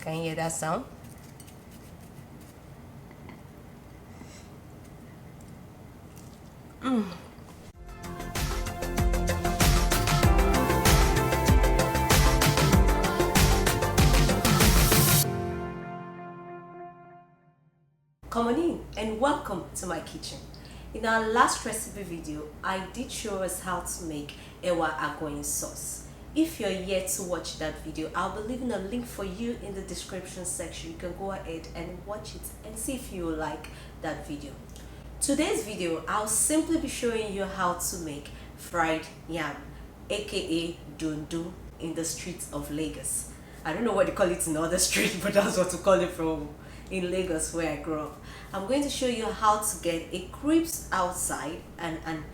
Can you hear that sound? Come on in and welcome to my kitchen. In our last recipe video, I did show us how to make ewa agoyin sauce. If you're yet to watch that video, I'll be leaving a link for you in the description section. You can go ahead and watch it and see if you like that video. Today's video, I'll simply be showing you how to make fried yam, aka dundu, in the streets of Lagos. I don't know what they call it in other streets, but that's what we call it from in Lagos where I grew up. I'm going to show you how to get a crisp outside and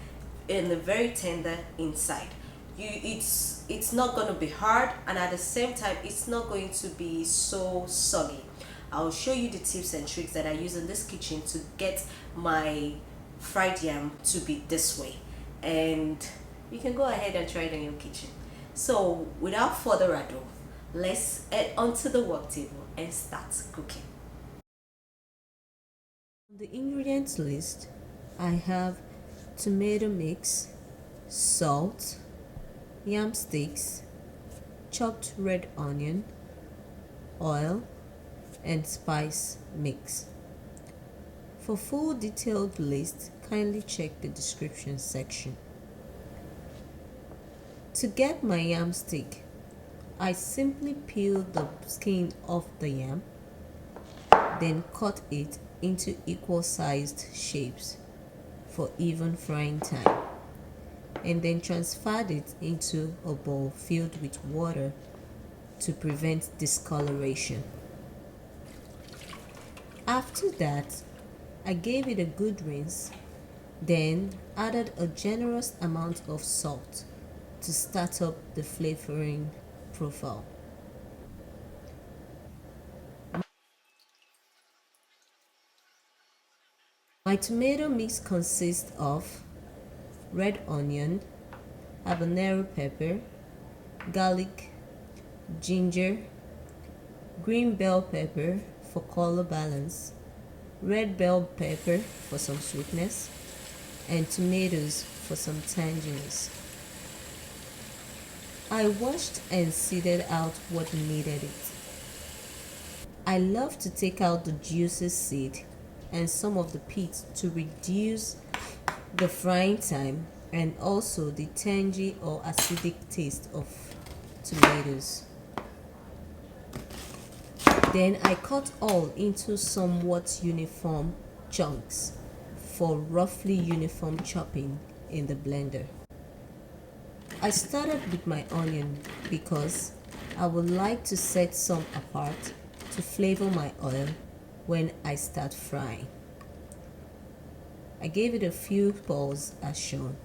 a very tender inside. It's not going to be hard, and at the same time it's not going to be so soggy. I'll show you the tips and tricks that I use in this kitchen to get my fried yam to be this way, and you can go ahead and try it in your kitchen. So without further ado, let's head onto the work table and start cooking. On the ingredients list, I have tomato mix, salt, yam sticks, chopped red onion, oil, and spice mix. For full detailed list, kindly check the description section. To get my yam stick, I simply peel the skin off the yam, then cut it into equal sized shapes for even frying time, and then transferred it into a bowl filled with water to prevent discoloration. After that, I gave it a good rinse, then added a generous amount of salt to start up the flavoring profile. My tomato mix consists of red onion, habanero pepper, garlic, ginger, green bell pepper for color balance, red bell pepper for some sweetness, and tomatoes for some tanginess. I washed and seeded out what needed it. I love to take out the juicy seed and some of the pits to reduce the frying time and also the tangy or acidic taste of tomatoes. Then I cut all into somewhat uniform chunks for roughly uniform chopping in the blender. I started with my onion because I would like to set some apart to flavor my oil when I start frying. I gave it a few pulls as shown.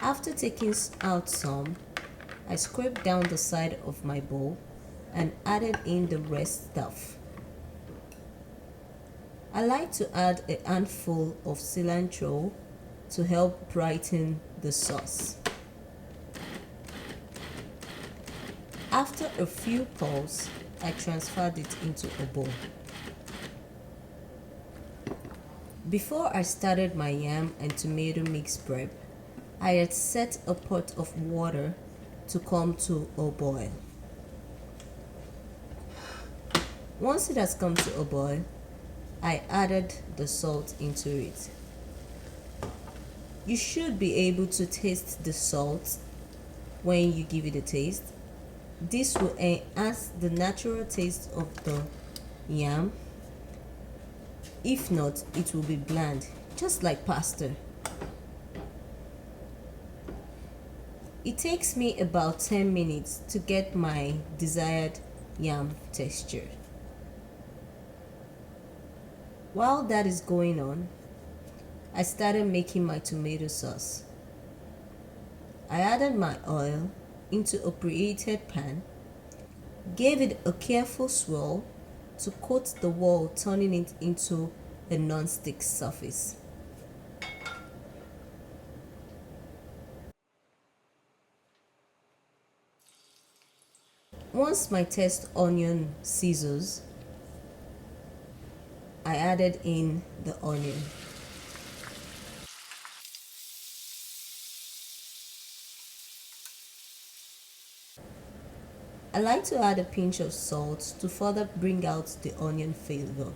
After taking out some, I scraped down the side of my bowl and added in the rest stuff. I like to add a handful of cilantro to help brighten the sauce. After a few pulls, I transferred it into a bowl. Before I started my yam and tomato mix prep, I had set a pot of water to come to a boil. Once it has come to a boil, I added the salt into it. You should be able to taste the salt when you give it a taste. This will enhance the natural taste of the yam. If not, it will be bland, just like pasta. It takes me about 10 minutes to get my desired yam texture. While that is going on, I started making my tomato sauce. I added my oil into a preheated pan, gave it a careful swirl to coat the wall, turning it into a non-stick surface. Once my test onion sizzles, I added in the onion. I like to add a pinch of salt to further bring out the onion flavor.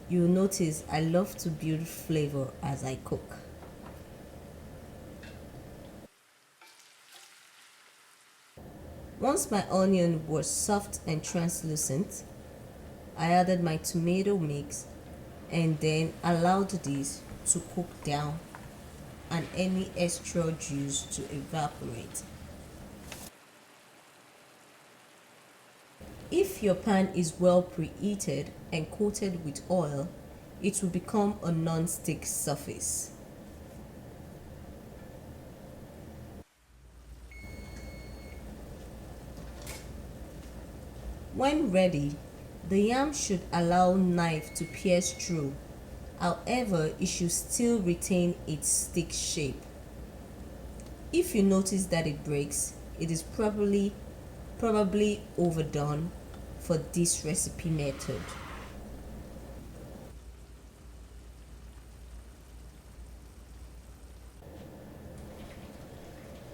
You'll notice I love to build flavor as I cook. Once my onion was soft and translucent, I added my tomato mix and then allowed this to cook down and any extra juice to evaporate. If your pan is well preheated and coated with oil, it will become a non-stick surface. When ready, the yam should allow knife to pierce through. However, it should still retain its stick shape. If you notice that it breaks, it is probably overdone for this recipe method.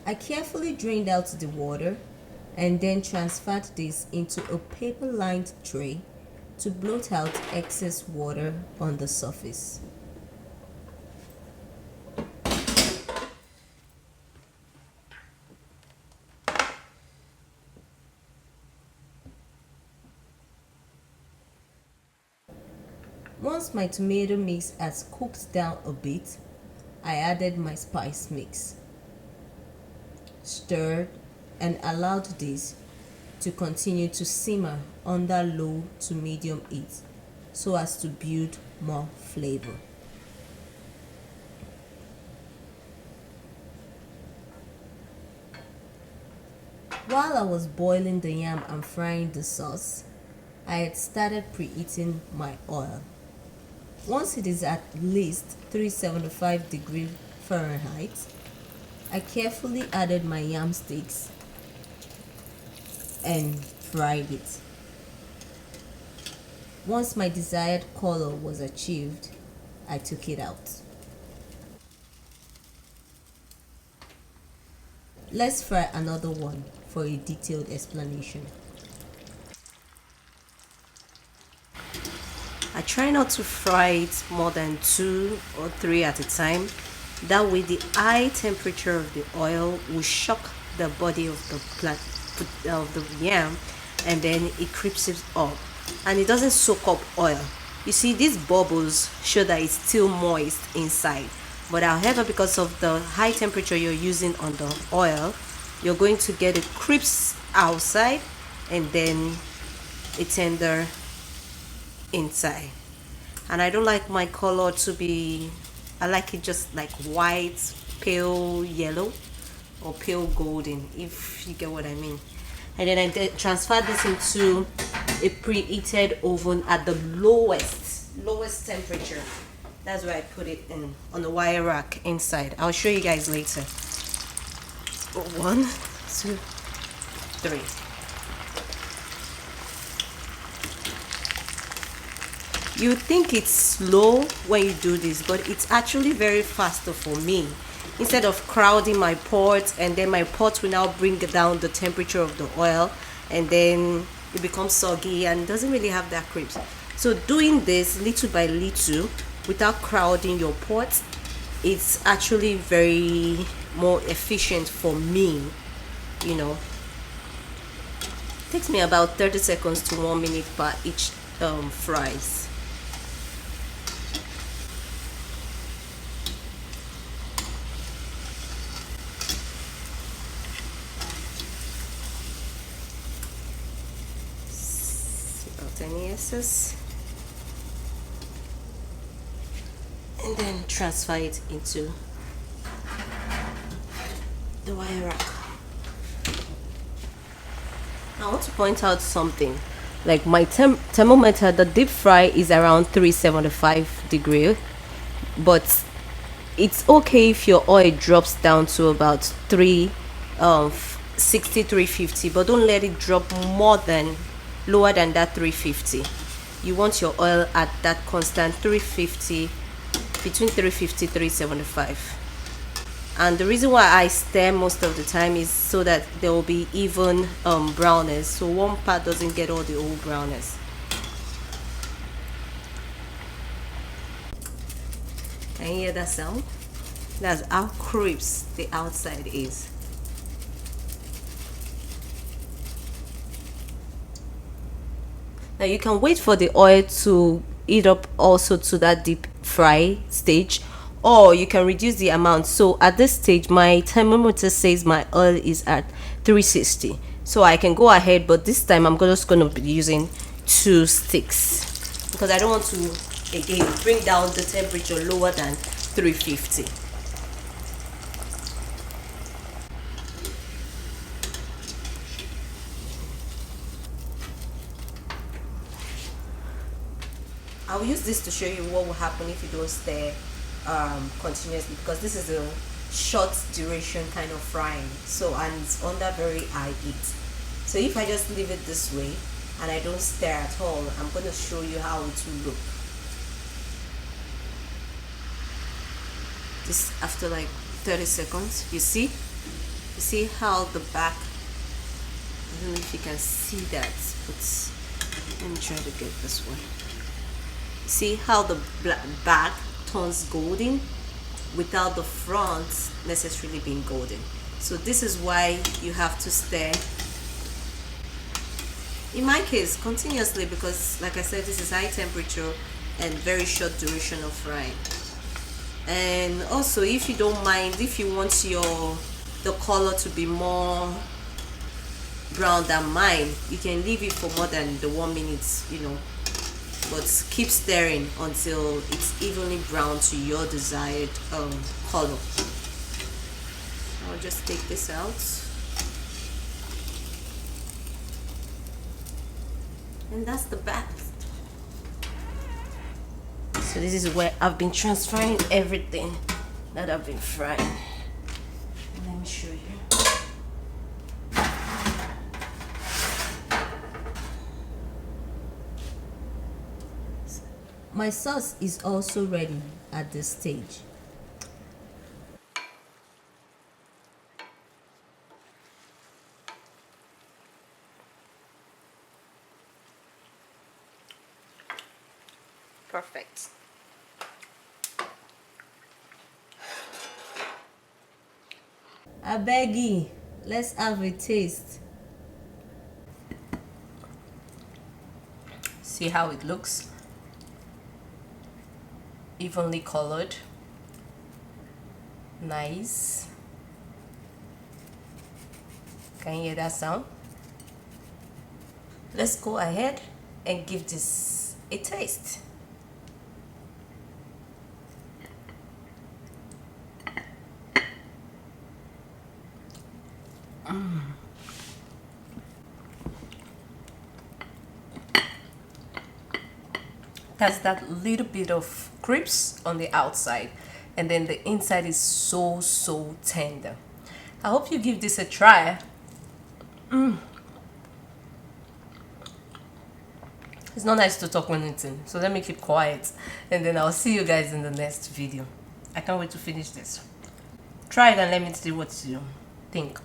I carefully drained out the water and then transferred this into a paper-lined tray to blot out excess water on the surface. Once my tomato mix has cooked down a bit, I added my spice mix, stirred, and allowed this to continue to simmer under low to medium heat so as to build more flavor. While I was boiling the yam and frying the sauce, I had started preheating my oil. Once it is at least 375 degrees Fahrenheit, I carefully added my yam sticks and fried it. Once my desired color was achieved, I took it out. Let's fry another one for a detailed explanation. I try not to fry it more than 2 or 3 at a time. That way the high temperature of the oil will shock the body of the plant of the yam, and then it creeps it up and it doesn't soak up oil. You see, these bubbles show that it's still moist inside, but however, because of the high temperature you're using on the oil, you're going to get it crisp outside and then a tender inside. And I don't like my color to be, I like it just like white, pale yellow, or pale golden, if you get what I mean. And then I transfer this into a preheated oven at the lowest temperature. That's where I put it in, on the wire rack inside. I'll show you guys later. 1, 2, 3. You think it's slow when you do this, but it's actually very faster for me. Instead of crowding my pot, and then my pot will now bring down the temperature of the oil, and then it becomes soggy and doesn't really have that crisp. So doing this little by little without crowding your pot, it's actually very more efficient for me, you know. It takes me about 30 seconds to 1 minute per each fries. Any excess, and then transfer it into the wire rack. I want to point out something. Like my thermometer, the deep fry is around 375 degree, but it's okay if your oil drops down to about 360 350, but don't let it drop lower than that 350. You want your oil at that constant 350, between 350 375. And the reason why I stir most of the time is so that there will be even brownness, so one part doesn't get all the old brownness. Can you hear that sound? That's how crisp the outside is. Now you can wait for the oil to heat up also to that deep fry stage, or you can reduce the amount. So at this stage my thermometer says my oil is at 360, so I can go ahead, but this time I'm just going to be using 2 sticks because I don't want to again bring down the temperature lower than 350. I'll use this to show you what will happen if you don't stir continuously, because this is a short duration kind of frying, so, and it's under very high heat. So if I just leave it this way and I don't stir at all, I'm going to show you how it will look. This after like 30 seconds, you see how the back, I don't know if you can see that, but let me try to get this one. See how the back turns golden without the front necessarily being golden. So this is why you have to stir, in my case continuously, because like I said, this is high temperature and very short duration of frying. And also, if you don't mind, if you want the color to be more brown than mine, you can leave it for more than the 1 minute, but keep stirring until it's evenly brown to your desired color. I'll just take this out. And that's the back. So this is where I've been transferring everything that I've been frying. Let me show you. My sauce is also ready at this stage. Perfect. I beg you, let's have a taste. See how it looks? Evenly colored. Nice. Can you hear that sound? Let's go ahead and give this a taste. Has that little bit of crisp on the outside, and then the inside is so tender. I hope you give this a try. It's not nice to talk when eating, so let me keep quiet, and then I'll see you guys in the next video. I can't wait to finish this. Try it and let me see what you think.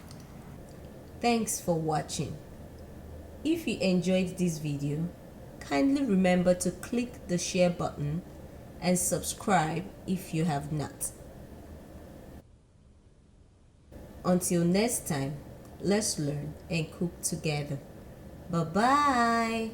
Thanks for watching. If you enjoyed this video, kindly remember to click the share button and subscribe if you have not. Until next time, let's learn and cook together. Bye-bye.